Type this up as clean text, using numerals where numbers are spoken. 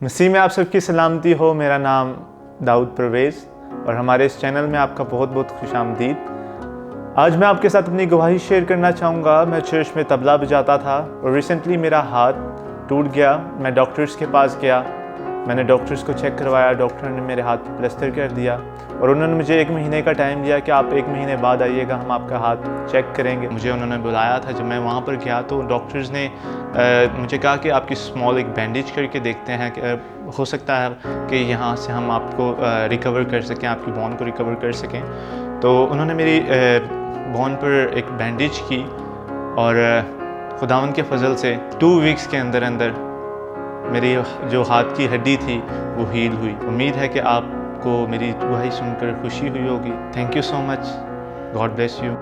मसीह में आप सबकी सलामती हो। मेरा नाम दाऊद परवेज़ और हमारे इस चैनल में आपका बहुत बहुत खुशामदीद। आज मैं आपके साथ अपनी गवाही शेयर करना चाहूँगा। मैं चर्च में तबला बजाता था और रिसेंटली मेरा हाथ टूट गया। मैं डॉक्टर्स के पास गया, मैंने डॉक्टर्स को चेक करवाया। डॉक्टर ने मेरे हाथ पे प्लास्टर कर दिया और उन्होंने मुझे 1 महीने का टाइम दिया कि आप 1 महीने बाद आइएगा, हम आपका हाथ चेक करेंगे। मुझे उन्होंने बुलाया था। जब मैं वहाँ पर गया तो डॉक्टर्स ने मुझे कहा कि आपकी स्मॉल एक बैंडेज करके देखते हैं कि हो सकता है कि यहाँ से हम आपको रिकवर कर सकें, आपकी बोन को रिकवर कर सकें। तो उन्होंने मेरी बोन पर एक बैंडेज की और खुदावन के फजल से 2 वीक्स के अंदर अंदर मेरी जो हाथ की हड्डी थी वो हील हुई। उम्मीद है कि आपको मेरी गवाही सुनकर खुशी हुई होगी। Thank you so much. God bless you.